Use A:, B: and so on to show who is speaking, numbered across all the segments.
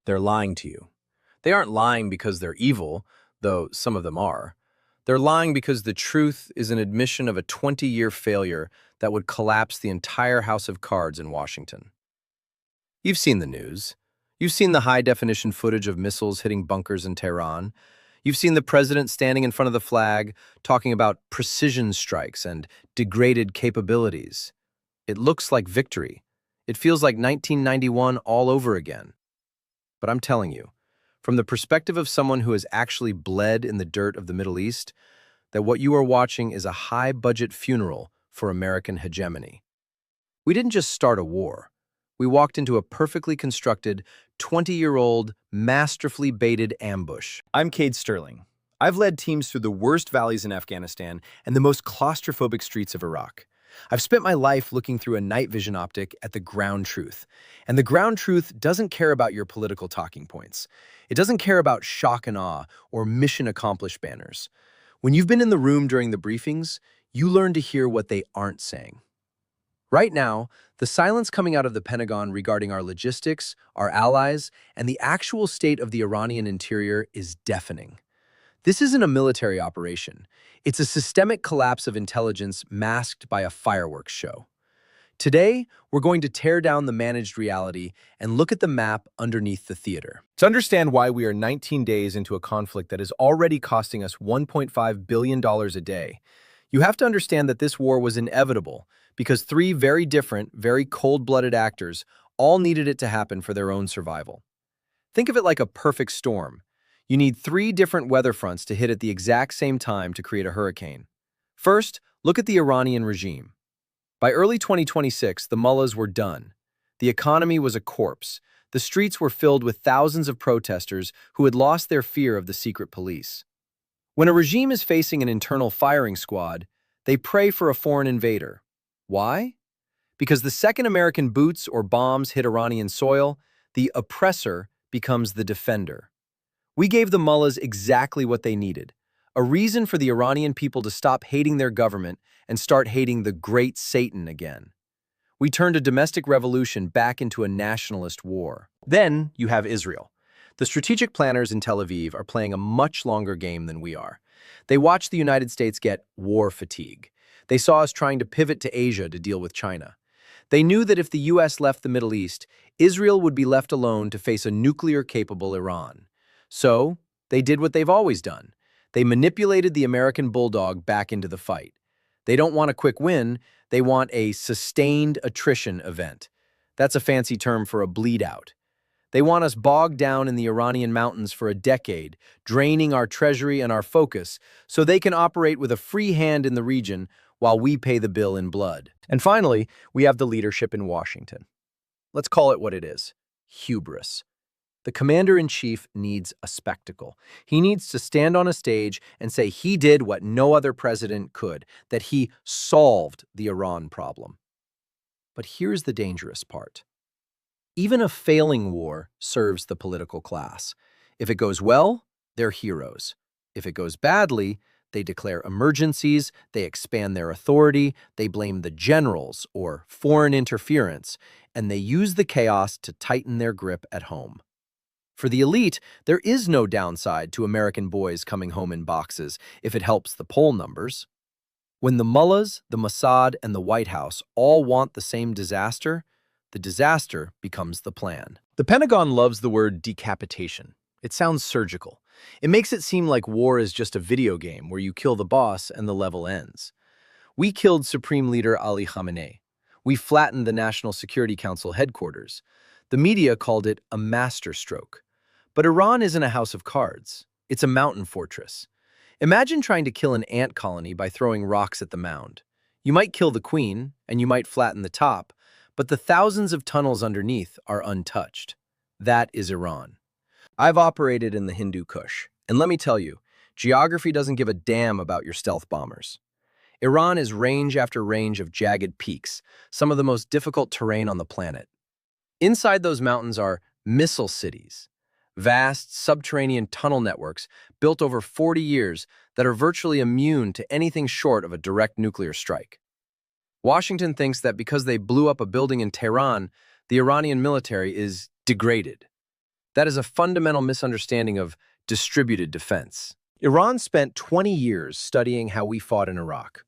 A: They're lying to you. They aren't lying because they're evil, though some of them are. They're lying because the truth is an admission of a 20-year failure that would collapse the entire house of cards in Washington. You've seen the news. You've seen the high-definition footage of missiles hitting bunkers in Tehran. You've seen the president standing in front of the flag talking about precision strikes and degraded capabilities. It looks like victory. It feels like 1991 all over again. But I'm telling you, from the perspective of someone who has actually bled in the dirt of the Middle East, that what you are watching is a high-budget funeral for American hegemony. We didn't just start a war. We walked into a perfectly constructed, 20-year-old, masterfully baited ambush.
B: I'm Cade Sterling. I've led teams through the worst valleys in Afghanistan and the most claustrophobic streets of Iraq. I've spent my life looking through a night vision optic at the ground truth. And the ground truth doesn't care about your political talking points. It doesn't care about shock and awe or mission accomplished banners. When you've been in the room during the briefings, you learn to hear what they aren't saying. Right now, the silence coming out of the Pentagon regarding our logistics, our allies, and the actual state of the Iranian interior is deafening. This isn't a military operation. It's a systemic collapse of intelligence masked by a fireworks show. Today, we're going to tear down the managed reality and look at the map underneath the theater. To understand why we are 19 days into a conflict that is already costing us $1.5 billion a day, you have to understand that this war was inevitable because three very different, very cold-blooded actors all needed it to happen for their own survival. Think of it like a perfect storm. You need three different weather fronts to hit at the exact same time to create a hurricane. First, look at the Iranian regime. By early 2026, the Mullahs were done. The economy was a corpse. The streets were filled with thousands of protesters who had lost their fear of the secret police. When a regime is facing an internal firing squad, they pray for a foreign invader. Why? Because the second American boots or bombs hit Iranian soil, the oppressor becomes the defender. We gave the Mullahs exactly what they needed, a reason for the Iranian people to stop hating their government and start hating the great Satan again. We turned a domestic revolution back into a nationalist war. Then you have Israel. The strategic planners in Tel Aviv are playing a much longer game than we are. They watched the United States get war fatigue. They saw us trying to pivot to Asia to deal with China. They knew that if the U.S. left the Middle East, Israel would be left alone to face a nuclear-capable Iran. So, they did what they've always done. They manipulated the American bulldog back into the fight. They don't want a quick win, they want a sustained attrition event. That's a fancy term for a bleed out. They want us bogged down in the Iranian mountains for a decade, draining our treasury and our focus, so they can operate with a free hand in the region while we pay the bill in blood. And finally, we have the leadership in Washington. Let's call it what it is: hubris. The commander-in-chief needs a spectacle. He needs to stand on a stage and say he did what no other president could, that he solved the Iran problem. But here's the dangerous part. Even a failing war serves the political class. If it goes well, they're heroes. If it goes badly, they declare emergencies, they expand their authority, they blame the generals or foreign interference, and they use the chaos to tighten their grip at home. For the elite, there is no downside to American boys coming home in boxes if it helps the poll numbers. When the Mullahs, the Mossad, and the White House all want the same disaster, the disaster becomes the plan. The Pentagon loves the word decapitation. It sounds surgical. It makes it seem like war is just a video game where you kill the boss and the level ends. We killed Supreme Leader Ali Khamenei. We flattened the National Security Council headquarters. The media called it a masterstroke. But Iran isn't a house of cards. It's a mountain fortress. Imagine trying to kill an ant colony by throwing rocks at the mound. You might kill the queen, and you might flatten the top, but the thousands of tunnels underneath are untouched. That is Iran. I've operated in the Hindu Kush, and let me tell you, geography doesn't give a damn about your stealth bombers. Iran is range after range of jagged peaks, some of the most difficult terrain on the planet. Inside those mountains are missile cities, vast subterranean tunnel networks built over 40 years that are virtually immune to anything short of a direct nuclear strike. Washington thinks that because they blew up a building in Tehran, the Iranian military is degraded.
A: That is a fundamental misunderstanding of distributed defense.
B: Iran spent 20 years studying how we fought in Iraq.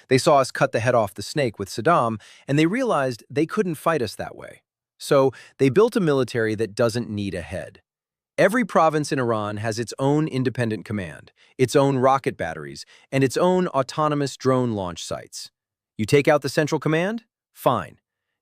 B: They saw us cut the head off the snake with Saddam, and they realized they couldn't fight us that way. So they built a military that doesn't need a head. Every province in Iran has its own independent command, its own rocket batteries, and its own autonomous drone launch sites. You take out the central command? Fine.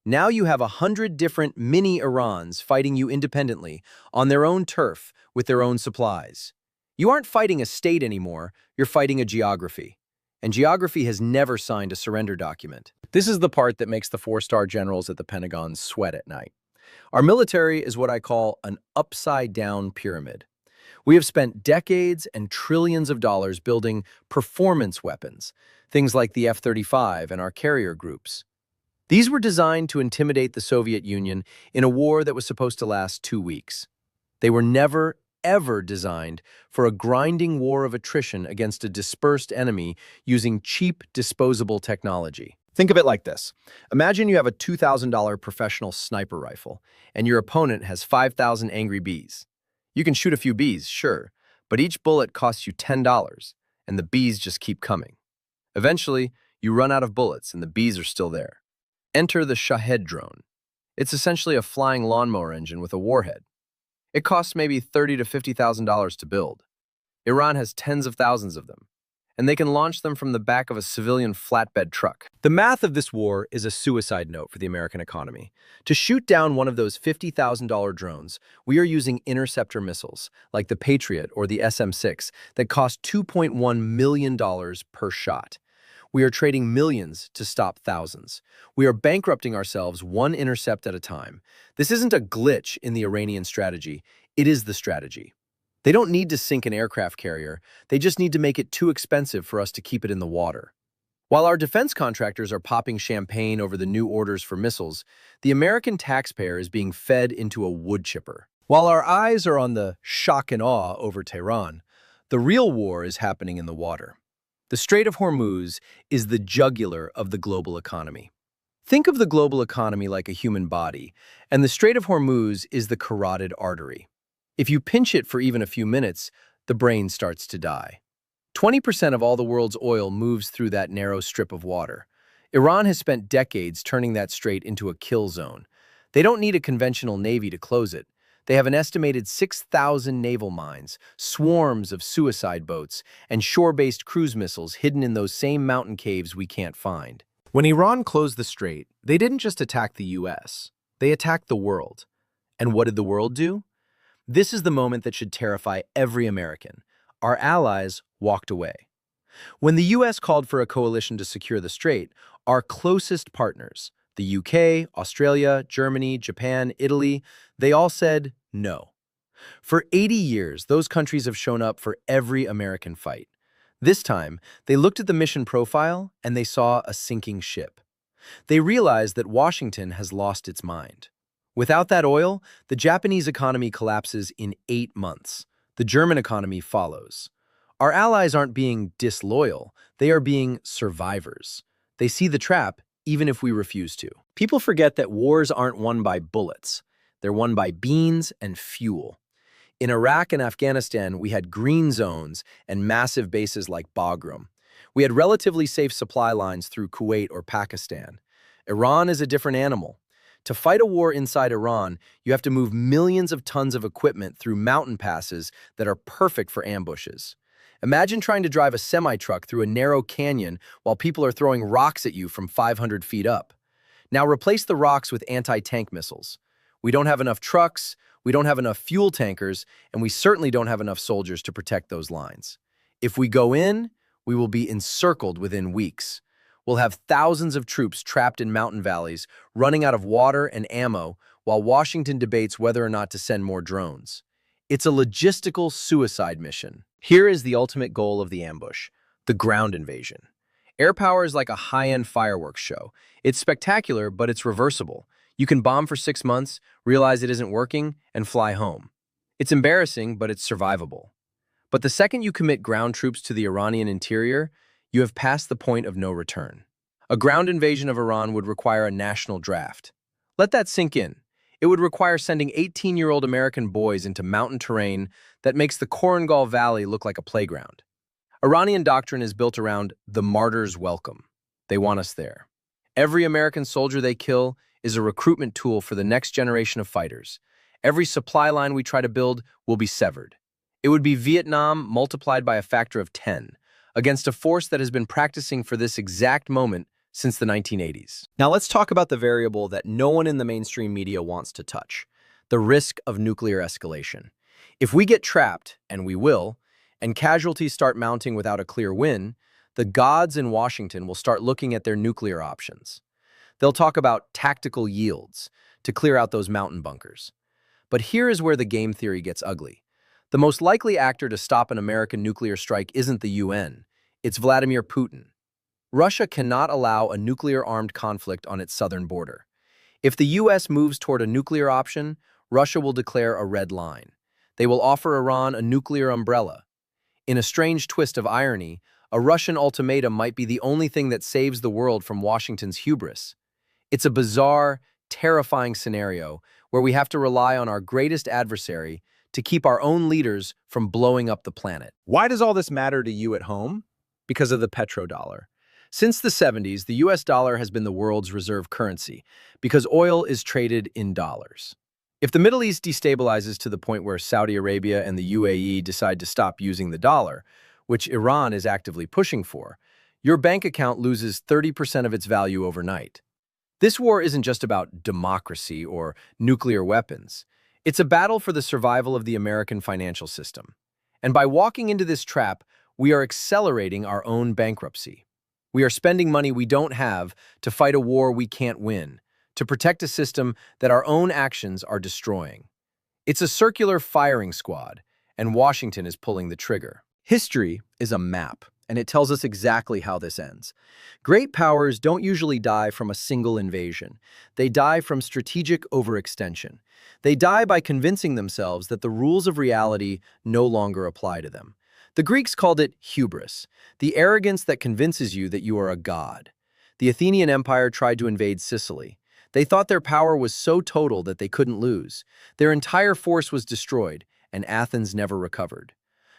B: Now you have 100 different mini-Irans fighting you independently, on their own turf, with their own supplies. You aren't fighting a state anymore, you're fighting a geography. And geography has never signed a surrender document. This is the part that makes the four-star generals at the Pentagon sweat at night. Our military is what I call an upside-down pyramid. We have spent decades and trillions of dollars building performance weapons, things like the F-35 and our carrier groups. These were designed to intimidate the Soviet Union in a war that was supposed to last 2 weeks. They were never, ever designed for a grinding war of attrition against a dispersed enemy using cheap, disposable technology. Think of it like this. Imagine you have a $2,000 professional sniper rifle, and your opponent has 5,000 angry bees. You can shoot a few bees, sure, but each bullet costs you $10, and the bees just keep coming. Eventually, you run out of bullets, and the bees are still there. Enter the Shahed drone. It's essentially a flying lawnmower engine with a warhead. It costs maybe $30,000 to $50,000 to build. Iran has tens of thousands of them, and they can launch them from the back of a civilian flatbed truck. The math of this war is a suicide note for the American economy. To shoot down one of those $50,000 drones, we are using interceptor missiles, like the Patriot or the SM-6, that cost $2.1 million per shot. We are trading millions to stop thousands. We are bankrupting ourselves one intercept at a time. This isn't a glitch in the Iranian strategy. It is the strategy. They don't need to sink an aircraft carrier. They just need to make it too expensive for us to keep it in the water. While our defense contractors are popping champagne over the new orders for missiles, the American taxpayer is being fed into a wood chipper. While our eyes are on the shock and awe over Tehran, the real war is happening in the water. The Strait of Hormuz is the jugular of the global economy. Think of the global economy like a human body, and the Strait of Hormuz is the carotid artery. If you pinch it for even a few minutes, the brain starts to die. 20% of all the world's oil moves through that narrow strip of water. Iran has spent decades turning that strait into a kill zone. They don't need a conventional navy to close it. They have an estimated 6,000 naval mines, swarms of suicide boats, and shore-based cruise missiles hidden in those same mountain caves we can't find. When Iran closed the strait, they didn't just attack the US. They attacked the world. And what did the world do? This is the moment that should terrify every American. Our allies walked away. When the US called for a coalition to secure the strait, our closest partners, the UK, Australia, Germany, Japan, Italy, they all said no. For 80 years, those countries have shown up for every American fight. This time, they looked at the mission profile and they saw a sinking ship. They realized that Washington has lost its mind. Without that oil, the Japanese economy collapses in 8 months. The German economy follows. Our allies aren't being disloyal, they are being survivors. They see the trap even if we refuse to. People forget that wars aren't won by bullets. They're won by beans and fuel. In Iraq and Afghanistan, we had green zones and massive bases like Bagram. We had relatively safe supply lines through Kuwait or Pakistan. Iran is a different animal. To fight a war inside Iran, you have to move millions of tons of equipment through mountain passes that are perfect for ambushes. Imagine trying to drive a semi-truck through a narrow canyon while people are throwing rocks at you from 500 feet up. Now replace the rocks with anti-tank missiles. We don't have enough trucks, we don't have enough fuel tankers, and we certainly don't have enough soldiers to protect those lines. If we go in, we will be encircled within weeks. We'll have thousands of troops trapped in mountain valleys, running out of water and ammo, while Washington debates whether or not to send more drones. It's a logistical suicide mission. Here is the ultimate goal of the ambush, the ground invasion. Air power is like a high-end fireworks show. It's spectacular, but it's reversible. You can bomb for 6 months, realize it isn't working, and fly home. It's embarrassing, but it's survivable. But the second you commit ground troops to the Iranian interior, you have passed the point of no return. A ground invasion of Iran would require a national draft. Let that sink in.
A: It would require sending 18-year-old American boys into mountain terrain that makes the Korangal Valley look like a playground. Iranian doctrine is built around the martyr's welcome. They want us there. Every American soldier they kill is a recruitment tool for the next generation of fighters. Every supply line we try to build will be severed. It would be Vietnam multiplied by a factor of 10, against a force that has been practicing for this exact moment since the 1980s.
B: Now let's talk about the variable that no one in the mainstream media wants to touch, the risk of nuclear escalation. If we get trapped, and we will, and casualties start mounting without a clear win, the gods in Washington will start looking at their nuclear options. They'll talk about tactical yields to clear out those mountain bunkers. But here is where the game theory gets ugly. The most likely actor to stop an American nuclear strike isn't the UN, it's Vladimir Putin. Russia cannot allow a nuclear-armed conflict on its southern border. If the US moves toward a nuclear option, Russia will declare a red line. They will offer Iran a nuclear umbrella. In a strange twist of irony, a Russian ultimatum might be the only thing that saves the world from Washington's hubris. It's a bizarre, terrifying scenario where we have to rely on our greatest adversary to keep our own leaders from blowing up the planet.
A: Why does all this matter to you at home? Because of the petrodollar. Since the 70s, the US dollar has been the world's reserve currency because oil is traded in dollars. If the Middle East destabilizes to the point where Saudi Arabia and the UAE decide to stop using the dollar, which Iran is actively pushing for, your bank account loses 30% of its value overnight. This war isn't just about democracy or nuclear weapons. It's a battle for the survival of the American financial system. And by walking into this trap, we are accelerating our own bankruptcy. We are spending money we don't have to fight a war we can't win, to protect a system that our own actions are destroying. It's a circular firing squad, and Washington is pulling the trigger. History is a map, and it tells us exactly how this ends. Great powers don't usually die from a single invasion. They die from strategic overextension. They die by convincing themselves that the rules of reality no longer apply to them. The Greeks called it hubris, the arrogance that convinces you that you are a god. The Athenian Empire tried to invade Sicily. They thought their power was so total that they couldn't lose. Their entire force was destroyed, and Athens never recovered.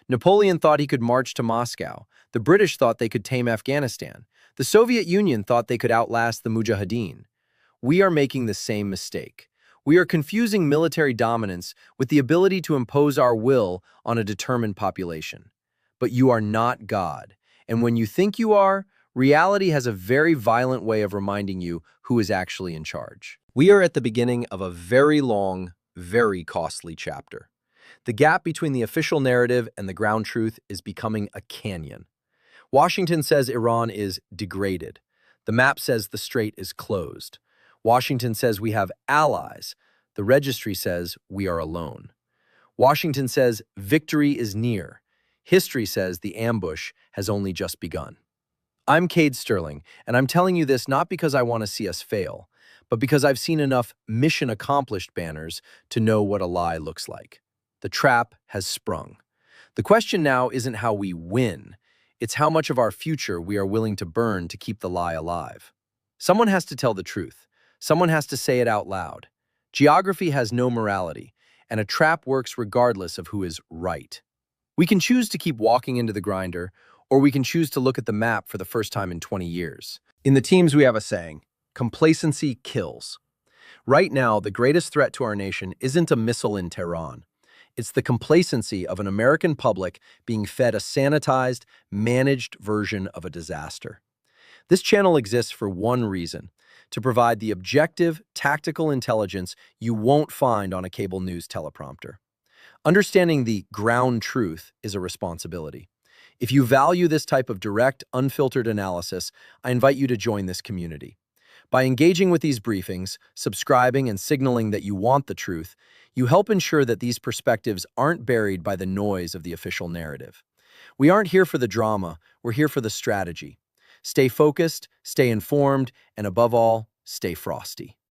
A: Napoleon thought he could march to Moscow. The British thought they could tame Afghanistan. The Soviet Union thought they could outlast the Mujahideen. We are making the same mistake. We are confusing military dominance with the ability to impose our will on a determined population. But you are not God, and when you think you are, reality has a very violent way of reminding you who is actually in charge. We are at the beginning of a very long, very costly chapter. The gap between the official narrative and the ground truth is becoming a canyon. Washington says Iran is degraded. The map says the strait is closed. Washington says we have allies. The registry says we are alone. Washington says victory is near. History says the ambush has only just begun. I'm Cade Sterling, and I'm telling you this not because I want to see us fail, but because I've seen enough mission accomplished banners to know what a lie looks like. The trap has sprung. The question now isn't how we win, it's how much of our future we are willing to burn to keep the lie alive. Someone has to tell the truth. Someone has to say it out loud. Geography has no morality, and a trap works regardless of who is right. We can choose to keep walking into the grinder, or we can choose to look at the map for the first time in 20 years. In the teams, we have a saying, complacency kills. Right now, the greatest threat to our nation isn't a missile in Tehran. It's the complacency of an American public being fed a sanitized, managed version of a disaster. This channel exists for one reason, to provide the objective, tactical intelligence you won't find on a cable news teleprompter. Understanding the ground truth is a responsibility. If you value this type of direct, unfiltered analysis, I invite you to join this community. By engaging with these briefings, subscribing, and signaling that you want the truth, you help ensure that these perspectives aren't buried by the noise of the official narrative. We aren't here for the drama, we're here for the strategy. Stay focused, stay informed, and above all, stay frosty.